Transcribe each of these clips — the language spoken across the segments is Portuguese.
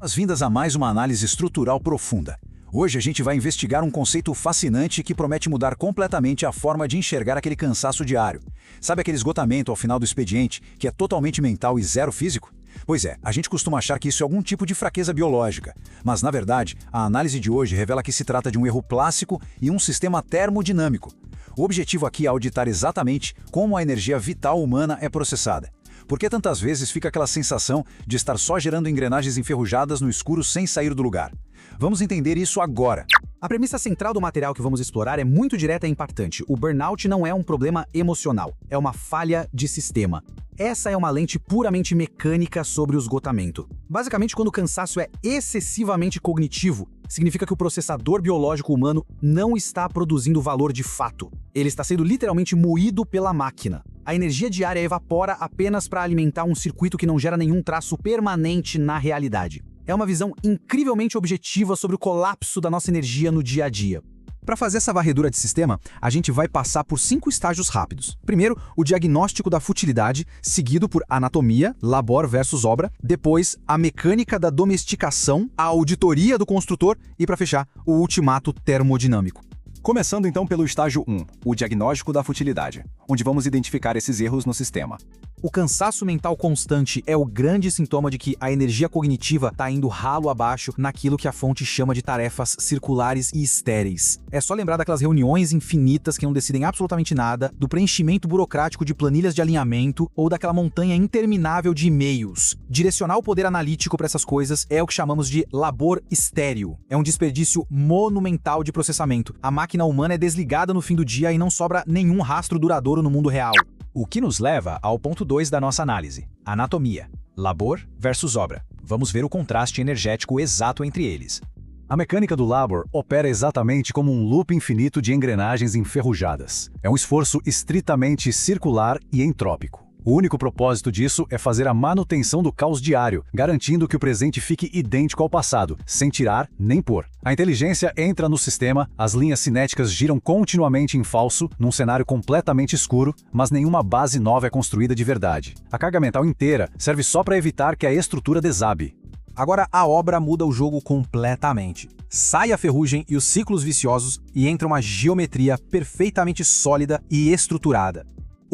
Boas-vindas a mais uma análise estrutural profunda. Hoje a gente vai investigar um conceito fascinante que promete mudar completamente a forma de enxergar aquele cansaço diário. Sabe aquele esgotamento ao final do expediente, que é totalmente mental e zero físico? Pois é, a gente costuma achar que isso é algum tipo de fraqueza biológica. Mas, na verdade, a análise de hoje revela que se trata de um erro clássico e um sistema termodinâmico. O objetivo aqui é auditar exatamente como a energia vital humana é processada. Por que tantas vezes fica aquela sensação de estar só gerando engrenagens enferrujadas no escuro sem sair do lugar? Vamos entender isso agora. A premissa central do material que vamos explorar é muito direta e impactante. O burnout não é um problema emocional, é uma falha de sistema. Essa é uma lente puramente mecânica sobre o esgotamento. Basicamente, quando o cansaço é excessivamente cognitivo, significa que o processador biológico humano não está produzindo valor de fato. Ele está sendo literalmente moído pela máquina. A energia diária evapora apenas para alimentar um circuito que não gera nenhum traço permanente na realidade. É uma visão incrivelmente objetiva sobre o colapso da nossa energia no dia a dia. Para fazer essa varredura de sistema, a gente vai passar por 5 estágios rápidos. Primeiro, o diagnóstico da futilidade, seguido por anatomia, labor versus obra, depois a mecânica da domesticação, a auditoria do construtor e, para fechar, o ultimato termodinâmico. Começando então pelo estágio 1, o diagnóstico da futilidade, onde vamos identificar esses erros no sistema. O cansaço mental constante é o grande sintoma de que a energia cognitiva está indo ralo abaixo naquilo que a fonte chama de tarefas circulares e estéreis. É só lembrar daquelas reuniões infinitas que não decidem absolutamente nada, do preenchimento burocrático de planilhas de alinhamento ou daquela montanha interminável de e-mails. Direcionar o poder analítico para essas coisas é o que chamamos de labor estéril. É um desperdício monumental de processamento. A máquina humana é desligada no fim do dia e não sobra nenhum rastro duradouro no mundo real. O que nos leva ao ponto 2 da nossa análise, anatomia, labor versus obra. Vamos ver o contraste energético exato entre eles. A mecânica do labor opera exatamente como um loop infinito de engrenagens enferrujadas. É um esforço estritamente circular e entrópico. O único propósito disso é fazer a manutenção do caos diário, garantindo que o presente fique idêntico ao passado, sem tirar nem pôr. A inteligência entra no sistema, as linhas cinéticas giram continuamente em falso, num cenário completamente escuro, mas nenhuma base nova é construída de verdade. A carga mental inteira serve só para evitar que a estrutura desabe. Agora a obra muda o jogo completamente. Sai a ferrugem e os ciclos viciosos e entra uma geometria perfeitamente sólida e estruturada.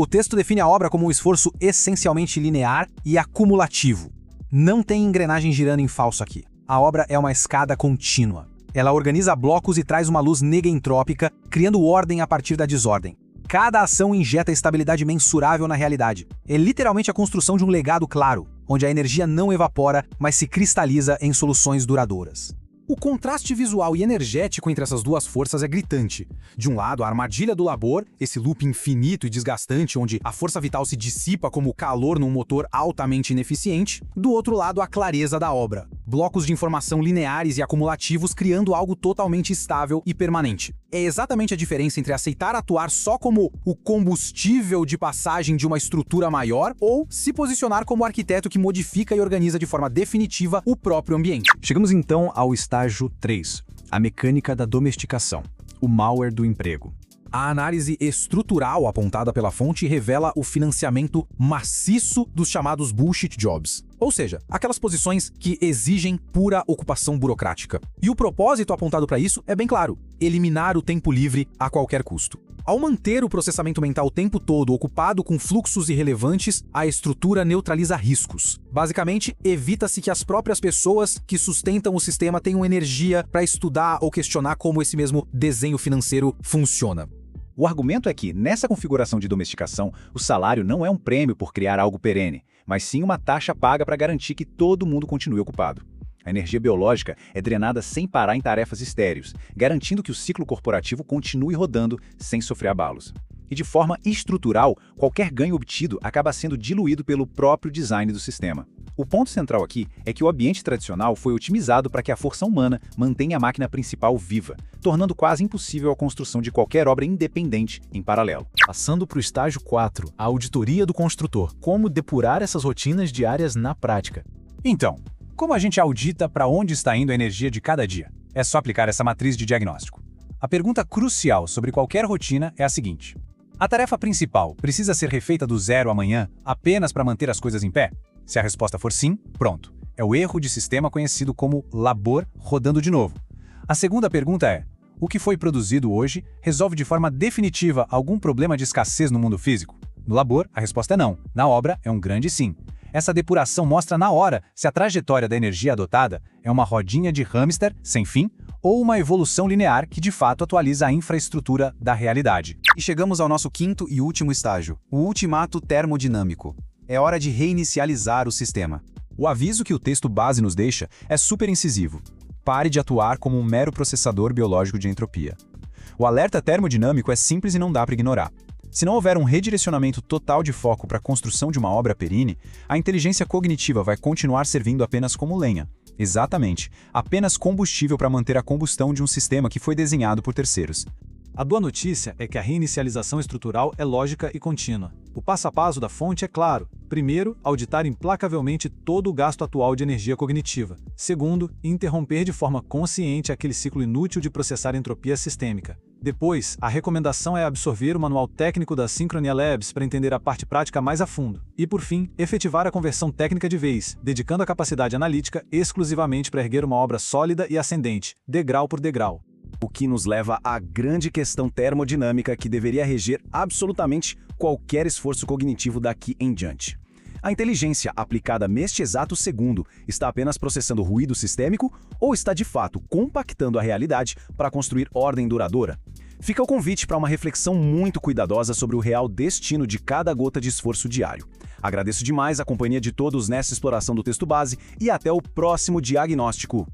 O texto define a obra como um esforço essencialmente linear e acumulativo. Não tem engrenagem girando em falso aqui. A obra é uma escada contínua. Ela organiza blocos e traz uma luz negentrópica, criando ordem a partir da desordem. Cada ação injeta estabilidade mensurável na realidade. É literalmente a construção de um legado claro, onde a energia não evapora, mas se cristaliza em soluções duradouras. O contraste visual e energético entre essas duas forças é gritante. De um lado, a armadilha do labor, esse loop infinito e desgastante onde a força vital se dissipa como calor num motor altamente ineficiente. Do outro lado, a clareza da obra. Blocos de informação lineares e acumulativos criando algo totalmente estável e permanente. É exatamente a diferença entre aceitar atuar só como o combustível de passagem de uma estrutura maior ou se posicionar como o arquiteto que modifica e organiza de forma definitiva o próprio ambiente. Chegamos então ao estágio 3, a mecânica da domesticação, o malware do emprego. A análise estrutural apontada pela fonte revela o financiamento maciço dos chamados bullshit jobs, ou seja, aquelas posições que exigem pura ocupação burocrática. E o propósito apontado para isso é bem claro: eliminar o tempo livre a qualquer custo. Ao manter o processamento mental o tempo todo ocupado com fluxos irrelevantes, a estrutura neutraliza riscos. Basicamente, evita-se que as próprias pessoas que sustentam o sistema tenham energia para estudar ou questionar como esse mesmo desenho financeiro funciona. O argumento é que, nessa configuração de domesticação, o salário não é um prêmio por criar algo perene, mas sim uma taxa paga para garantir que todo mundo continue ocupado. A energia biológica é drenada sem parar em tarefas estéreis, garantindo que o ciclo corporativo continue rodando sem sofrer abalos. E de forma estrutural, qualquer ganho obtido acaba sendo diluído pelo próprio design do sistema. O ponto central aqui é que o ambiente tradicional foi otimizado para que a força humana mantenha a máquina principal viva, tornando quase impossível a construção de qualquer obra independente em paralelo. Passando para o estágio 4, a auditoria do construtor. Como depurar essas rotinas diárias na prática. Então, como a gente audita para onde está indo a energia de cada dia? É só aplicar essa matriz de diagnóstico. A pergunta crucial sobre qualquer rotina é a seguinte: a tarefa principal precisa ser refeita do zero amanhã apenas para manter as coisas em pé? Se a resposta for sim, pronto. é o erro de sistema conhecido como labor rodando de novo. A segunda pergunta é: o que foi produzido hoje resolve de forma definitiva algum problema de escassez no mundo físico? No labor, a resposta é não. Na obra, é um grande sim. Essa depuração mostra na hora se a trajetória da energia adotada é uma rodinha de hamster sem fim ou uma evolução linear que de fato atualiza a infraestrutura da realidade. E chegamos ao nosso quinto e último estágio, o ultimato termodinâmico. É hora de reinicializar o sistema. O aviso que o texto base nos deixa é super incisivo. Pare de atuar como um mero processador biológico de entropia. O alerta termodinâmico é simples e não dá para ignorar. Se não houver um redirecionamento total de foco para a construção de uma obra perene, a inteligência cognitiva vai continuar servindo apenas como lenha. Exatamente, apenas combustível para manter a combustão de um sistema que foi desenhado por terceiros. A boa notícia é que a reinicialização estrutural é lógica e contínua. O passo a passo da fonte é claro. Primeiro, auditar implacavelmente todo o gasto atual de energia cognitiva. Segundo, interromper de forma consciente aquele ciclo inútil de processar entropia sistêmica. Depois, a recomendação é absorver o manual técnico da Synchronia Labs para entender a parte prática mais a fundo. E, por fim, efetivar a conversão técnica de vez, dedicando a capacidade analítica exclusivamente para erguer uma obra sólida e ascendente, degrau por degrau. O que nos leva à grande questão termodinâmica que deveria reger absolutamente qualquer esforço cognitivo daqui em diante. A inteligência aplicada neste exato segundo está apenas processando ruído sistêmico ou está de fato compactando a realidade para construir ordem duradoura? Fica o convite para uma reflexão muito cuidadosa sobre o real destino de cada gota de esforço diário. Agradeço demais a companhia de todos nessa exploração do texto base e até o próximo diagnóstico.